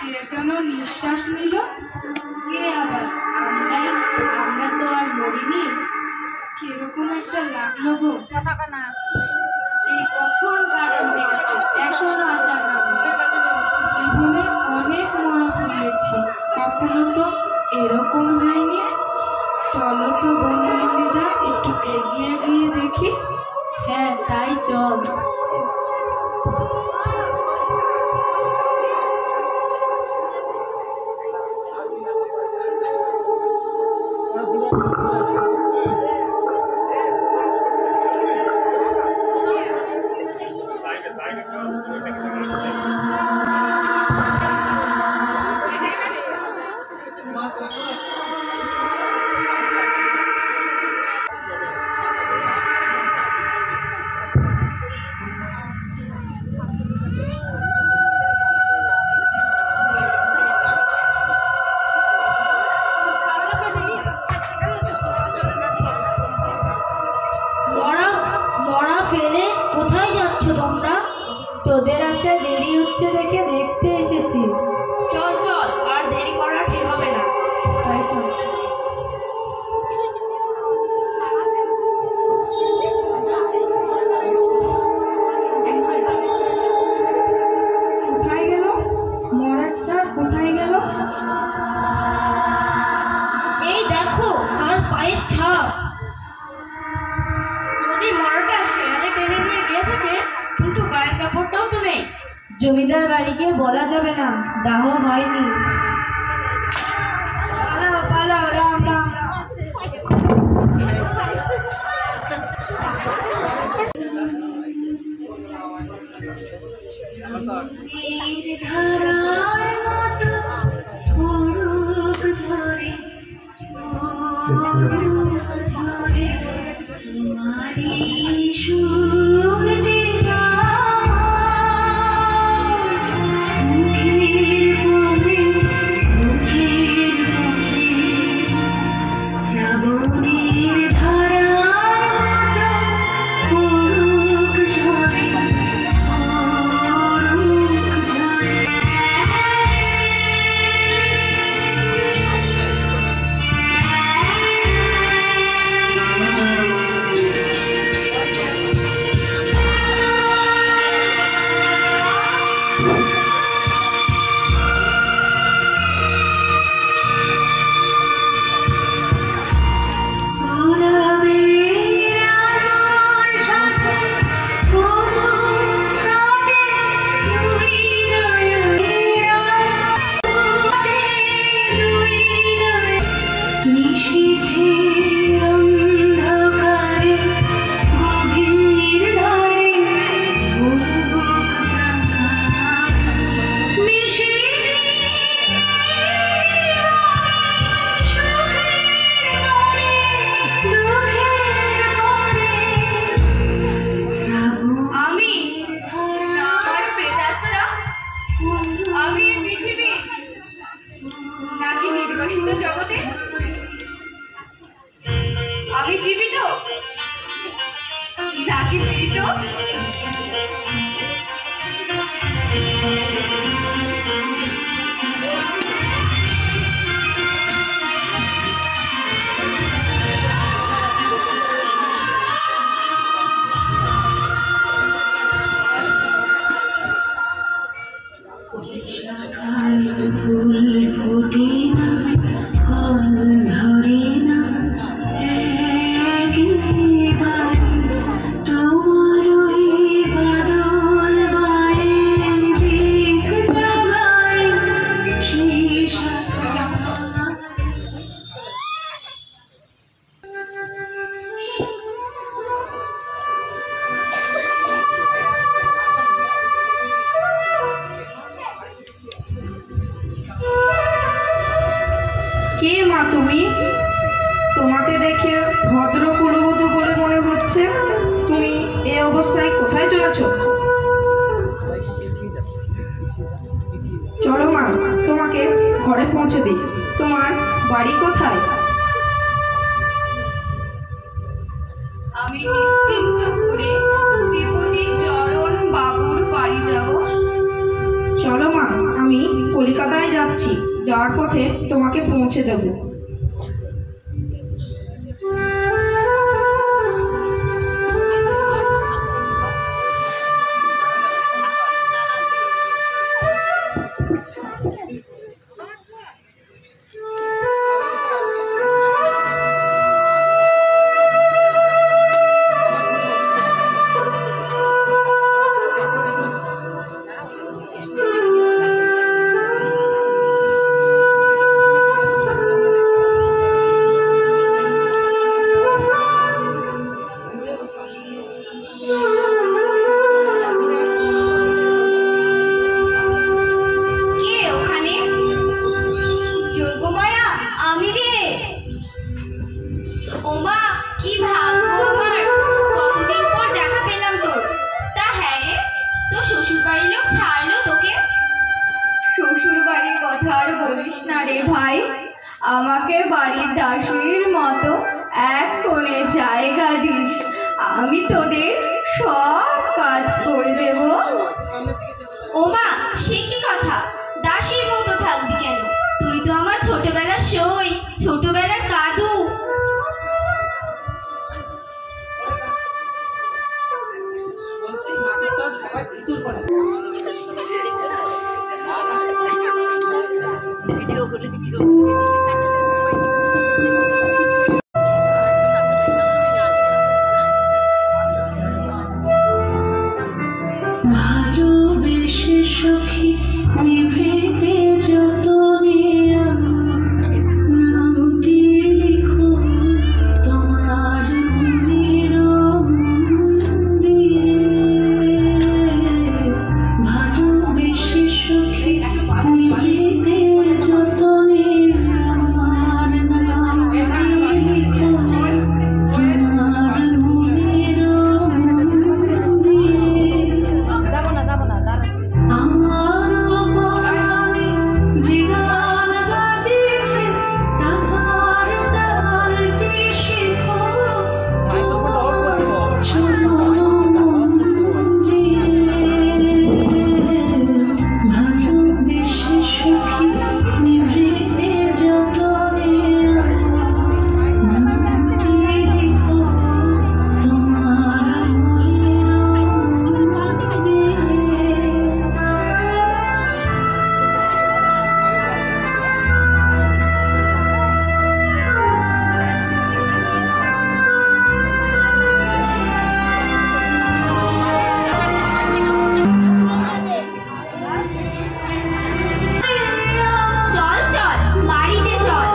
কে যেন নিঃশ্বাস নিল। কে আবার? আমরা তো আর মরিনি। কিরকম একটা লাগলো গো। সেই কখন কারণ দেখেছে, এখনো আসার নাম নেই। জীবনে অনেক মরা ফেলেছি, কখনো তো এরকম হয়নি। চলো তো বনমালীরা, একটু এগিয়ে গিয়ে দেখি। হ্যাঁ, তাই চল। মরা ফেলে কোথায় যাচ্ছ তোমরা? তোদের আসায় দেরি হচ্ছে দেখে দেখতে এসেছি। চল চল, আর দেরি করা ঠিক হবে না। তাই চল। কোথায় গেল মরাটা? কোথায় গেল? এই দেখো কার পায়ের ছাপ। যদি মরাটা শেয়ালে টেনে নিয়ে গিয়ে থাকে, কিন্তু গায়ের কাপড়টাও তো নেই। জমিদার বাড়িকে বলা যাবে না, দাহ হয়নি। পালাও পালাও, রাম রাম। আমি জীবিত নাকি মৃত? কে মা তুমি? তোমাকে দেখে ভদ্র কুলবধূ বলে মনে হচ্ছে। তুমি এই অবস্থায় কোথায় চলেছ? চলো মা, তোমাকে ঘরে পৌঁছে দিই। তোমার বাড়ি কোথায়? আমি নিশ্চিন্ত করে শ্রীপতি চরণ বাবুর বাড়ি যাব। চলো মা, আমি আমি কলিকাতায় যাচ্ছি, যাওয়ার পথে তোমাকে পৌঁছে দেব। কে ওখানে? যোগমায়া, আমি রে। ওমা, কি ভাগ্য আমার, কতদিন পর দেখা পেলাম তোর। তা হ্যাঁ রে, তোর শ্বশুর বাড়ির লোক ছাড়লো তোকে? শ্বশুর বাড়ির কথা আর বলিস না রে ভাই, আমাকে বাড়ির দাসীর মতো এক কোণে জায়গা দিস, আমি তোদের সব কাজ করে দেব। ওমা, সে কি কথা? দাসীর মতো থাকবি কেন? তুই তো আমার ছোটবেলার সই, ছোটবেলার কাদু। ভালোবেসে সখী নিভৃতে যতনে নামটি লিখো তোমার মনের মন্দিরে। ভালোবেসে সখী নিভৃতে যতনে আমার নামটি লিখো তোমার মনের আমার মনে যে গান বাজিছে তাহার তালটি শিখো ভালোবেসে সখী নিভৃতে যতনে নামটি লিখো তোমার চল চল, বাড়িতে চল।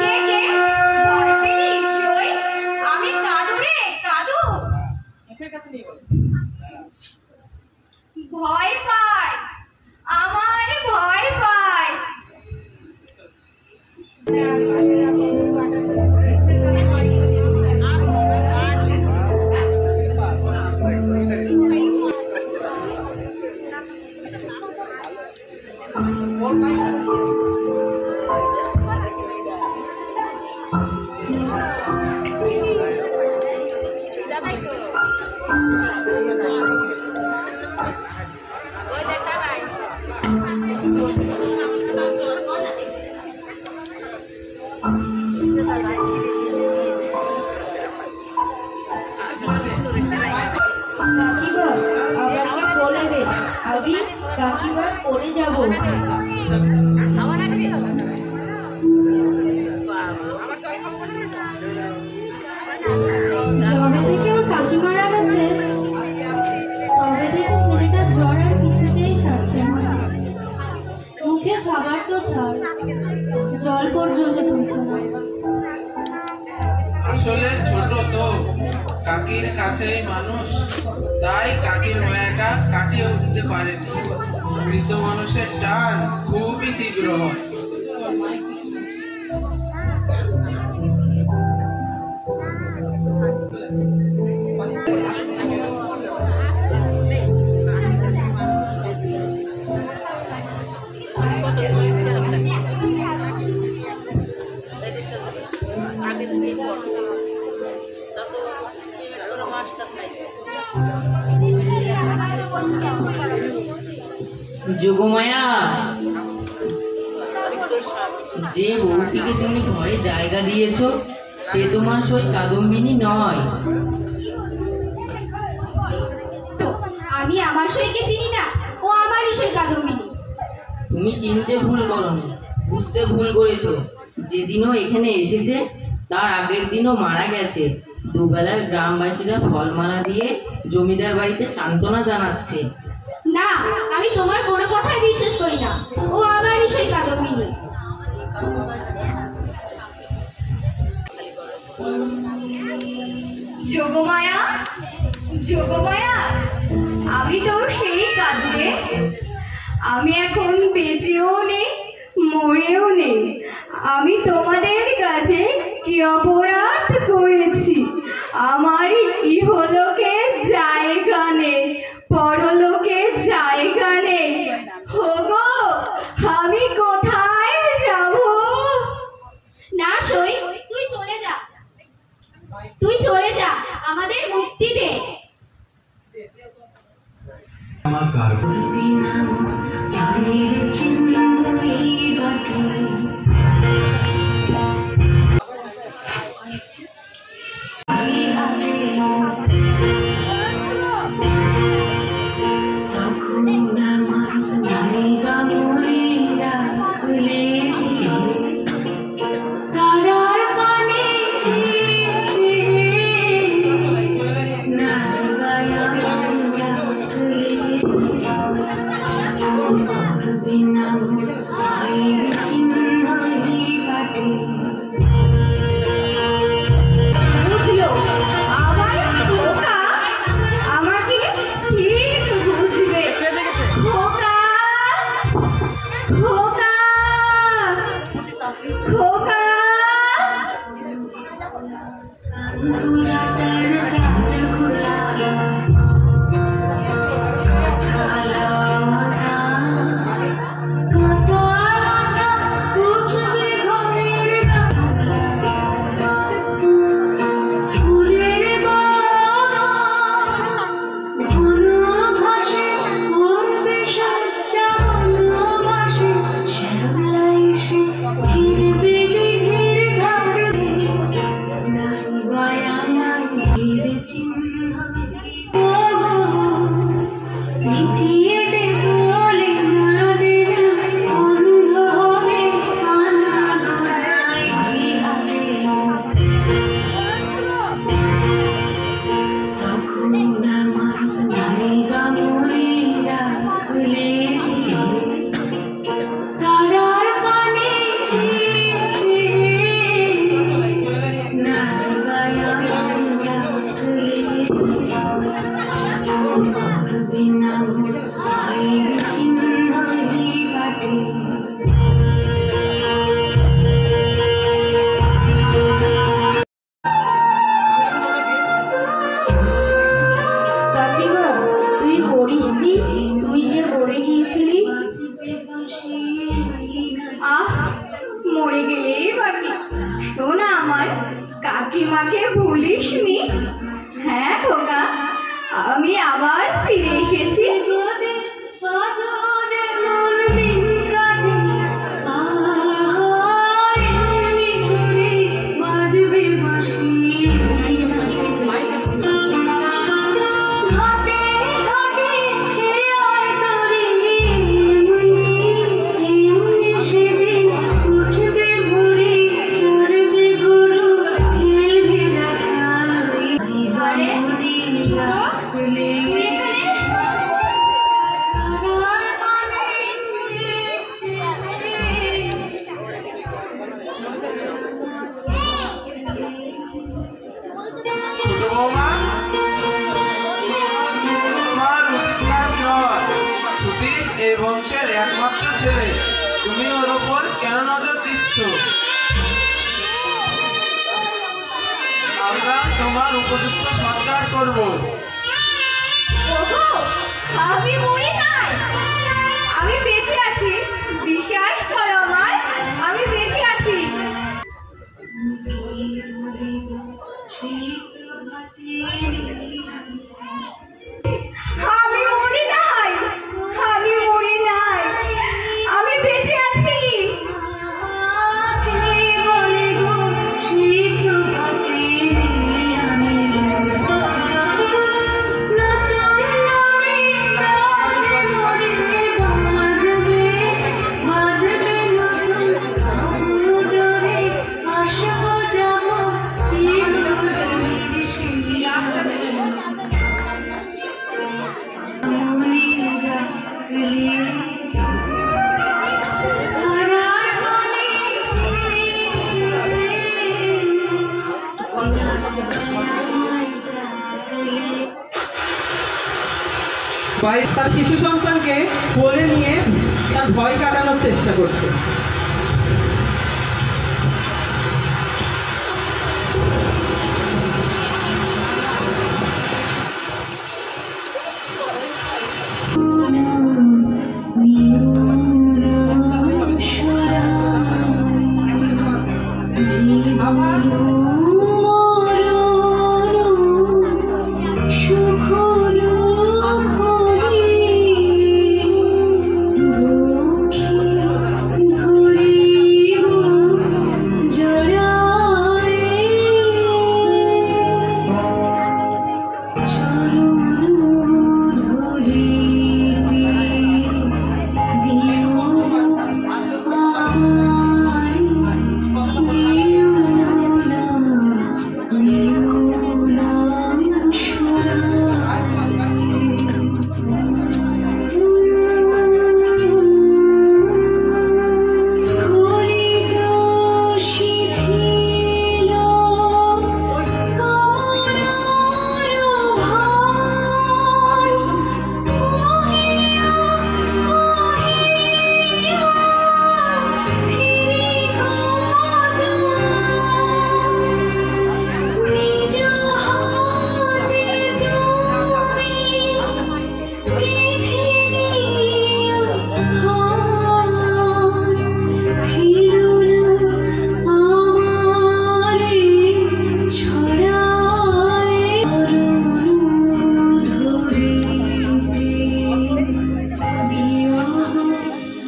কে কে? ভয় পেলি সই? আমি কাদু রে, কাদু। ভয় পায়, আমার ভয় পায়। কাকিমা আমাকে বলে দে, আমি কাকিমার পরে যাব। যবে থেকে ওর কাকিমারা গেছে কাকির কাছেই মানুষ, তাই কাকির মায়াটা কাটিয়ে উঠতে পারেনি। মৃত মানুষের টান খুবই তীব্র হয়। যোগমায়া, যে বউটিকে তুমি ঘরে জায়গা দিয়েছো সে তোমার সই কাদম্বিনী নয়। আমি আমার সইকে চিনি না, ও আমারই সই কাদম্বিনী। তুমি চিনতে ভুল করনি, বুঝতে ভুল করেছো। যেদিনও এখানে এসেছে তার আগের দিনও মারা গেছে। দুবেলার গ্রামবাসীরা ফলমালা দিয়ে জমিদার বাড়িতে সান্ত্বনা জানাচ্ছে। না, আমি তোমার কোনো কথাই বিশ্বাস করি না, ও আমারই সই কাদম্বিনী। যোগমায়া, যোগমায়া, আমি তোর সেই কাঁদবে। আমি এখন বেঁচেও নেই, মরেও নেই। আমি তোমাদের কাছে কি অপরাধ করেছি? আমারই ইহলোকে জায়গা নেই, পরলোকে জায়গা নেই। হোগো, আমি কোথায় যাব? না সই, তুই চলে যা, তুই চলে যা, আমাদের মুক্তি দে। আমার বিনা প্রাণের চিন্ময়ী বাটি তখন আমার নাইবা মনে রাখলে তারার পানে বুঝলো, আমার খোকা আমাকে ঠিক বুঝবে। খোকা, খোকা, খোকা। কাকিমা, তুই করিসনি, তুই যে মরে গিয়েছিলি। আহ, মরে গেলেই বাকি। শোনা, আমার কাকিমাকে ভুলিসনি? হ্যাঁ খোকা, আমি আবার ফিরে এসেছি। আরে তুই এখানে? ছোট বৌমা, তোমার উপযুক্ত সৎকার করব। ওগো, আমি মরি নাই, আমি বেঁচে আছি। বিশ্বাস করো আমায়, আমি বেঁচে আছি। আমি মরি নাই, আমি মরি নাই, আমি বেঁচে আছি। বাইক তার শিশু সন্তানকে কোলে নিয়ে তার ভয় কাটানোর চেষ্টা করছে।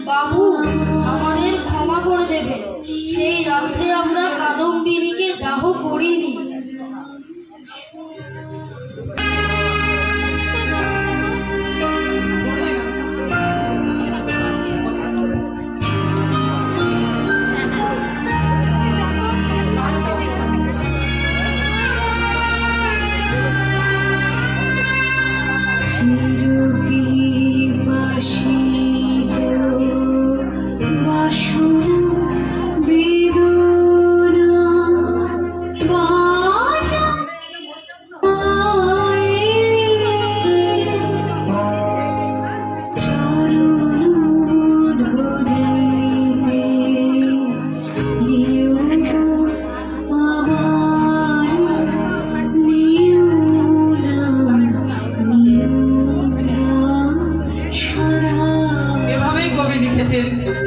বাবু, আমাদের ক্ষমা করে দেবেন। সেই রাত্রে আমরা কাদম্বিনীকে দাহ করিনি।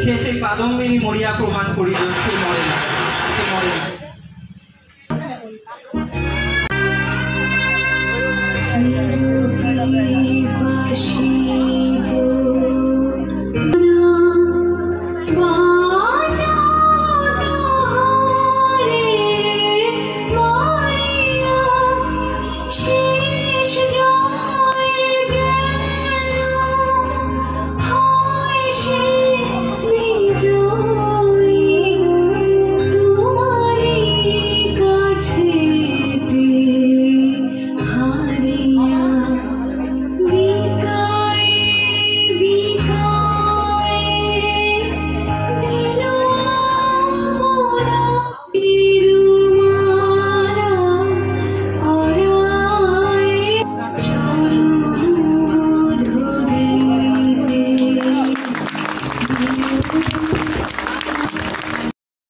সে সেই কাদম্বিনী মরিয়া প্রমাণ করিল সে মরে না, সে মরে না।